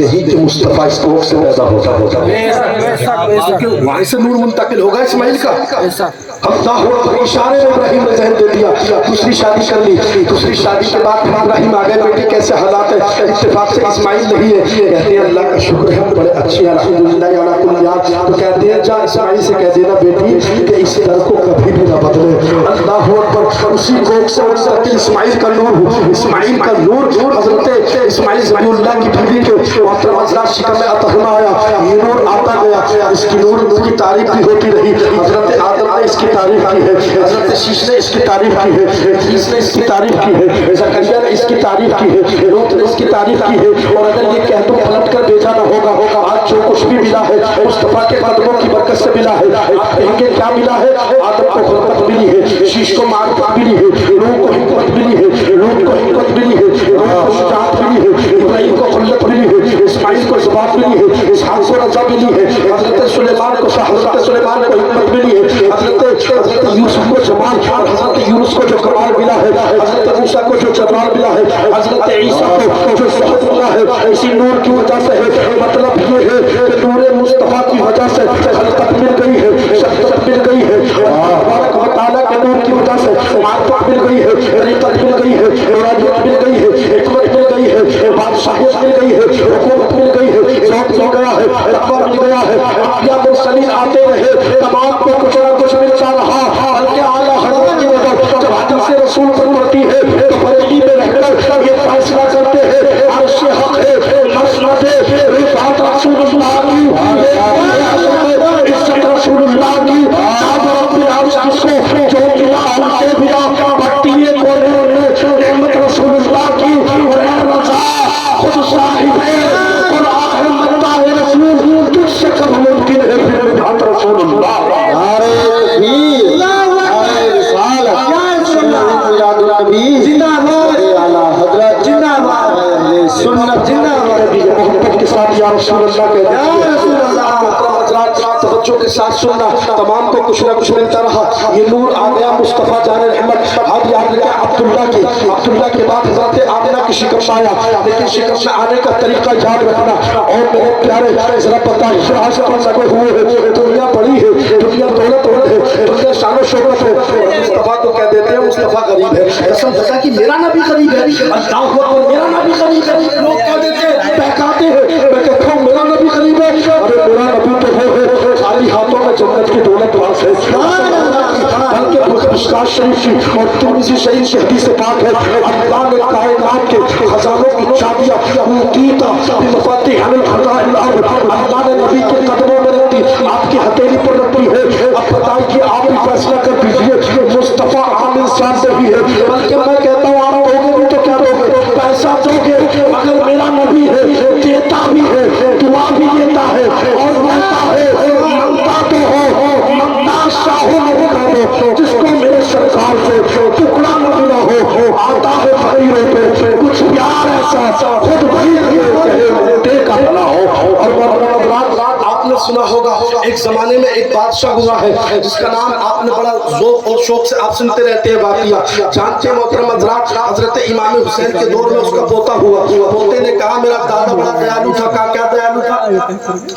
यही कि मुस्तफा इस कोख से पैदा होता वहां से नूर मुंतकिल होगा इस्माइल का। इशारे में इब्राहिम ने जहन दे दिया, दूसरी शादी कर ली। दूसरी शादी के बाद इब्राहिम आ गए, बेटे कैसे हालात है, इत्तेफाक से इस्माइल नहीं है। कहते हैं अल्लाह का शुक्र है, बड़े अच्छे अल्हम्दुलिल्लाह अला कुल्ली हाल। तो कहते हैं जा इस्माइल से कह देना बेटी कि इस दर को कभी भी ना बदले। अल्लाह अकबर। उसी कोख से इस्माइल का नूर, इस्माइल का नूर हजरत इस्माइल ज़बीउल्लाह की बीवी के शिकम में अतहमा आया। ये नूर आता गया, इसकी नूर की तारीफ भी होती रही। हजरत आदम ने इसकी तारीफ की है, हजरत शीश ने इसकी तारीफ की है, इद्रीस ने इसकी तारीफ की है, ज़करिया ने इसकी तारीफ की है, लूत ने इसकी तारीफ की है। और अगर ये कह दूं पलट कर भेजा ना होगा, आज जो कुछ भी मिला है मुस्तफा के कदमों की बरकत से मिला है। आप कहेंगे क्या मिला है? आदम को खिलकत मिली है, शीश को मार्फत मिली है, रूह को हिकमत मिली है, लूत को हिकमत मिली है, रूह को शुजाअत मिली है, इब्राहिम को खुल्लत मिली है, इस्माइल को ज़बात मिली है, इसहाक को रज़ा मिली है, हज़रत सुलेमान को हिकमत मिली है, हज़रत यूसुफ को जमाल और हज़रत यूनुस को जो कमाल मिला है, हज़रत मूसा को जो जमाल मिला है, हज़रत ईसा को जो सिफ़त मिला है। इसी नूर की वजह से है। मतलब ये है कि नूर मुस्तफ़ा की वजह से खलकत मिल गई है, शफ़क़त मिल गई है, तबारक व तआला के नूर की वजह से मार्फत मिल गई है, रिफ़त मिल गई है, नूरानियत मिल गई है, हिकमत मिल गई है, बादशाहियत मिल गई है, हुकूमत मिल गई है, ज़ौक़ मिल गया है, रक़बा मिल गया है। अंबिया मुरसलीन आते रहे, तमाम को कुछ न कुछ मिलता रहा। बल्कि आला हज़रत की वजह जब हदीस से रसूल पर पड़ती है तो बरेली में रहकर ये फैसला करते हैं अर्श हक़ है, मसनद है, रिफ़ात रसूलुल्लाह की, इज़्ज़त रसूलुल्लाह की, आब रब्बिल अर्श जिसको जो मिला उनसे मिला, बत्तिये को नेमत रसूलुल्लाह की, और रज़ा खुद साहिब है, कुरान है, मत्ता है रसूल, तुझसे कब मुमकिन है फिर बिदअत रसूलुल्लाह। के साथ सुनना, तमाम को कुछ न कुछ मिलता रहा। ये नूर आ गया मुस्तफा जान रहमत अब याद रखा अब्दुल्ला के बाद हज़रत आमिना की शिकम में आया। लेकिन शिकम में आने का तरीका याद रखना। और मेरे प्यारे जरा पता है हुए है, दुनिया बड़ी है, दुनिया दौलत है, दुनिया शान शोहरत है, मुस्तफा को कह देते हैं मुस्तफा गरीब है। कसम खुदा की मेरा नबी गरीब है, अल्लाह अकबर मेरा नबी गरीब है। लोग कह देते हैं, बहकाते हैं, मैं कहता हूं मेरा नबी गरीब है। अरे मेरा नबी तो वो है खाली हाथों में जन्नत की दौलत वास है, बल्कि मुस्कान शरीफ की और तुलसी शरीफ की हदीस पाक है। अल्लाह ने कायनात के खजानों की चाबियां अल्लाह ने नबी के कदमों में रखी, आपकी हथेली पर रखी है। अब बताइए आप ही फैसला कर दीजिए, मुस्तफा आम इंसान से भी है। बल्कि मैं कहता हूँ आप दोगे भी तो क्या दोगे? पैसा दोगे, मगर मेरा नबी है, देता भी है, दुआ भी देता है और बोलता है मंगता तो हो, मंगता शाहू जिसको मेरे सरकार से टुकड़ा न मिला हो, आता है फकीरों पे कुछ प्यार ऐसा खुद वही देखा भला हो। और आपने सुना होगा एक जमाने में एक बादशाह हुआ है जिसका नाम आपने बड़ा ज़ौक़ और शौक से आप सुनते रहते हैं वाक़िया। जानते मोहतरम हज़रात, हज़रत इमाम हुसैन के दौर में उसका पोता हुआ। पोते ने कहा मेरा दादा बड़ा दयालु था। कहा क्या दयालु था?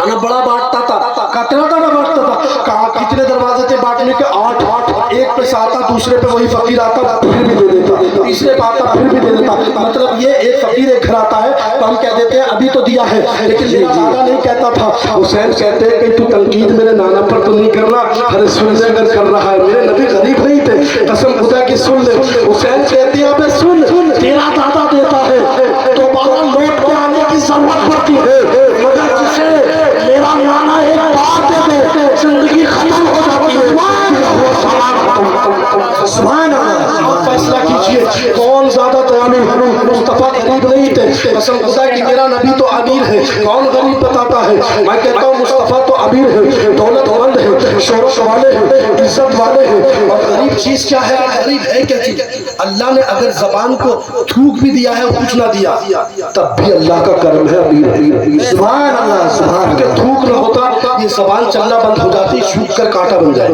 अना बड़ा बांटता था। कितना दाना बांटता था? कहा कितने दरवाजे थे बांटने के? 8। एक पे से आता, दूसरे पे वही फकीर आता, फिर भी दे देता, तीसरे पे आता, फिर भी दे देता। मतलब ये एक फकीर एक घर आता है तो हम कह देते हैं अभी तो दिया है, लेकिन मेरा दादा नहीं कहता था। हुसैन कहते हैं कि तू तनकीद मेरे नाना पर तो नहीं करना, अरे सुन ले अगर कर रहा है। मेरे नबी गरीब नहीं थे, कसम खुदा की सुन ले। हुसैन कहते हैं अबे सुन, तेरा दादा देता है तो बाबा लौट के आने की जरूरत पड़ती है, मगर जिसे मेरा नाना एक बात दे दे जिंदगी खत्म हो जाती है। सुभान अल्लाह। फैसला कीजिए कौन ज्यादा दयालु है? मुस्तफा गरीब नहीं थे, कसम खुदा की मेरा नबी तो अमीर है। कौन गरीब बताता है? मैं कहता हूँ मुस्तफा तो अमीर है, दौलतमंद है, शोहरत वाले हैं, इज्जत वाले हैं। और गरीब चीज क्या है? गरीब है क्या चीज? अल्लाह ने अगर जबान को थूक भी दिया है, कुछ ना दिया, तब भी अल्लाह का करम है, अमीर है। सुभान अल्लाह। सुभान के थूक न होता ये जबान चलना बंद हो जाती, सूख कर कांटा बन जाए।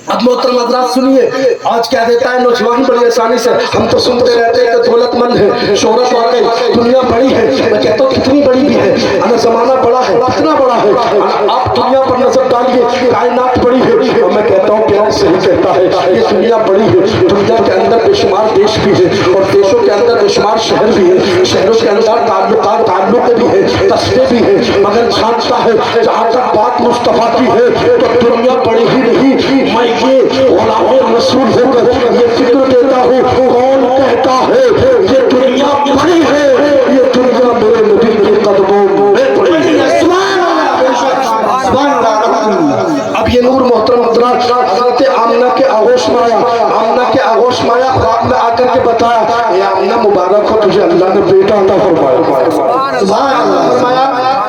अब मोहतरम हज़रात सुनिए, आज क्या देता है नौजवान बड़ी आसानी से। हम तो सुनते रहते हैं कि दौलतमंद है, शोहरत वाले, दुनिया बड़ी है। मैं कहता हूँ कितनी बड़ी یہ دنیا بڑی ہے، دنیا کے اندر بے شمار دیش بھی ہے اور دیشوں کے اندر بے شمار شہر بھی ہے، شہروں کے اندر تعلق بھی ہے، قصبے بھی ہے، مگر جانتا ہے جہاں تک بات مصطفیٰ کی ہے تو دنیا بڑی ہی نہیں، میں یہ غلام رسول ہو کر یہ فکر دیتا ہوں، کون کہتا ہے یہ دنیا بڑی ہے، یہ دنیا میرے نبی کے قدموں میں بڑی ہے۔ اب یہ نور محترم حضرات، حضرت آمنہ کے آغوش میں آیا، آمنہ کے آغوش میں آیا، خواب میں آ کر کے بتایا اے آمنہ مبارک ہو تجھے اللہ نے بیٹا عطا فرمایا،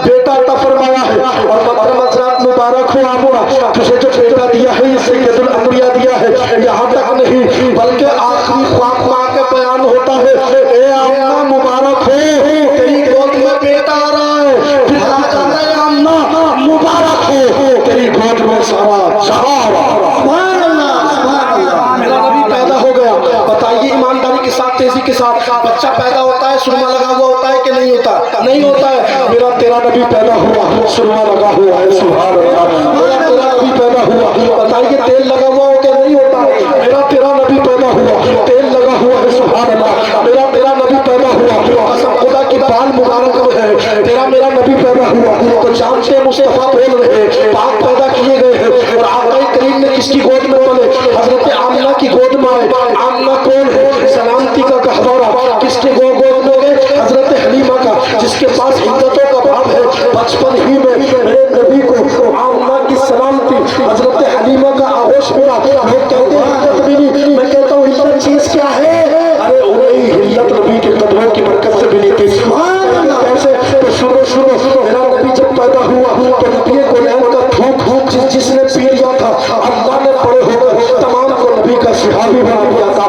بیٹا عطا فرمایا ہے، اور محترم حضرات مبارک ہو آمنہ تجھے جو بیٹا دیا ہے یہ سید الانبیاء دیا ہے، یہاں تک نہیں بلکہ آخری خواب میں آ کے بیان ہوتا ہے اے آمنہ مبارک ہو تیری گود میں بیٹا آ رہا ہے، پھر کہا جاتا ہے آمنہ مبارک ہو تیری گود میں سارا جہاں آ رہا ہے۔ میرا نبی پیدا ہو گیا، بتائیے ایمانداری کے ساتھ تیزی کے ساتھ، بچہ پیدا ہوتا ہے سرما لگا ہوا ہوتا ہے کہ نہیں ہوتا؟ نہیں ہوتا ہے۔ میرا تیرا نبی پیدا ہوا سرما لگا ہوا ہے، سبحان اللہ۔ میرا تیرا نبی پیدا ہوا، بتائیے تیل لگا ہوا ہو کہ نہیں ہوتا؟ میرا تیرا نبی پیدا ہوا، تیل لگا ہوا ہے، سبحان اللہ۔ میرا تیرا نبی پیدا ہوا، قسم خدا کی بال مبارک ہے، تیرا میرا نبی پیدا ہوا تو جان سے مصطفیٰ بول رہے ہیں، پاک پیدا کیے گئے ہیں، اور آقا کریم نے کس کی گود میں پلے؟ حضرت آمنہ کی گود میں آئے۔ آمنہ کون ہے؟ سلامتی کا گہوارہ، کس کے گود میں گئے؟ حضرت حلیمہ کا، جس کے پاس حدتوں کا باب ہے، بچپن ہی میں میرے نبی کو آمنہ کی سلامتی، حضرت حلیمہ کا آغوش ملا۔ لوگ کہتے ہیں حدت ملی، میں کہتا ہوں حدت چیز کیا ہے؟ ارے انہیں حدت نبی کے قدموں کی برکت سے ملی تھی، سبحان اللہ۔ کیسے؟ تو سنو میرا نبی جب پیدا ہوا تو نبی قرآن کا تھوک جس نے پی لیا تھا اللہ نے بڑے ہو کر تمام کو نبی کا صحابی بنا دیا تھا۔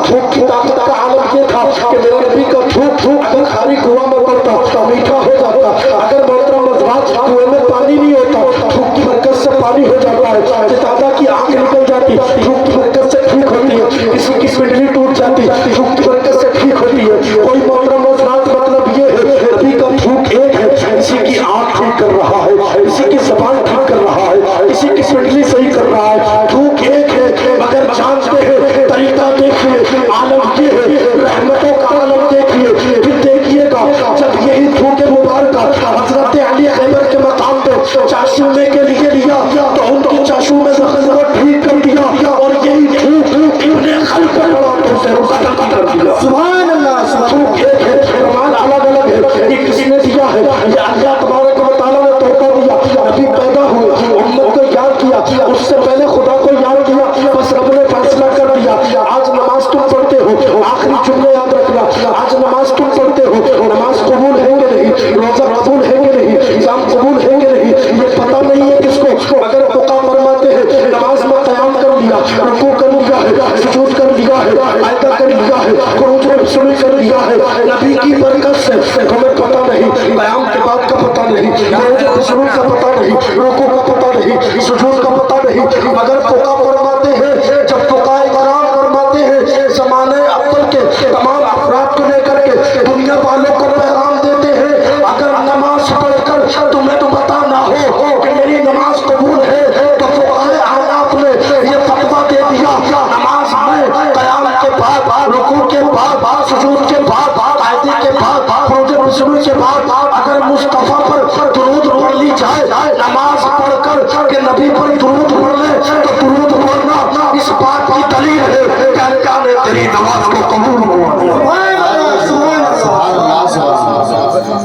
تھوک کی طاقت کا عالم یہ تھا کہ میرا نبی کا تھوک اگر خالی کنواں میں پڑتا تو میٹھا ہو جاتا، اگر محترم حضرات کنویں میں پانی نہیں ہوتا تھوک کی برکت سے پانی ہو جاتا ہے، دادا کی آنکھ نکل جاتی تھوک کی برکت سے ٹھیک ہوتی ہے، کسی کی پنڈلی ٹوٹ جاتی تھوک کی برکت سے ٹھیک ہوتی ہے۔ کوئی محترم حضرات مطلب یہ ہے نبی کا تھوک ایک ہے، کسی کی آنکھ ٹھیک کر رہا ہے، کسی کی زبان ٹھیک کر رہا ہے، کسی کی پنڈلی صحیح کر رہا ہے، تھوک ایک ہے مگر جانتے ہیں طریقہ دیکھیے، عالم یہ ہے، رحمتوں کا عالم دیکھیے، پھر دیکھیے گا جب یہی تھوک مبارکہ حضرت علی خیبر کے مقام پہ چاشونے کے لیے لیا تو ان کی چاشو میں زخم کو ٹھیک کر دیا اور یہی تھوک ابن خلق پر پڑا تو اسے ختم کر دیا، سبحان اللہ۔ تھوک ایک ہے، فرمان الگ الگ ہے، یہ کس نے دیا ہے؟ یہ اللہ تبارک و تعالیٰ نے تحفہ دیا، نبی پیدا ہوئے، امت کو یاد کیا، اس سے پہلے خدا کو یاد کیا، بس رب نے فیصلہ کر دیا آج نماز تم پڑھتے ہو، آخری جملے یاد رکھنا، آج نماز تم پڑھتے ہو، نماز قبول ہے کہ نہیں، روزہ قبول ہے کہ نہیں، ایام قبول ہے کہ نہیں، یہ پتہ نہیں ہے کس کو، اگر فقہ فرماتے ہیں نماز میں قیام کر لیا، رکوع کر لیا ہے، سجود کر لیا ہے، آیتہ کر لیا ہے، قنوت رسول کر لیا ہے، نبی کی برکت سے ہمیں پتہ نہیں، قیام کے بعد کا پتہ نہیں، قنوت رسول کا پتہ نہیں، رکوع کا پتہ نہیں، سجود کا پتہ نہیں، مگر فقہ فرماتے ہیں جب فقہ کرام فرماتے ہیں زمانے اول کے تمام افراد کو لے کر کے دنیا والوں کو پیغام دیتے ہیں اگر نماز پڑھ کر تمہیں تو پتہ نہ ہو کہ میری نماز قبول ہے تو فقہ احناف نے یہ فتویٰ دے دیا نماز میں قیام کے بعد، رکوع کے بعد، سجود کے بعد، آیتیں کے بعد، قنوت رسول کے بعد اگر مصطفیٰ پر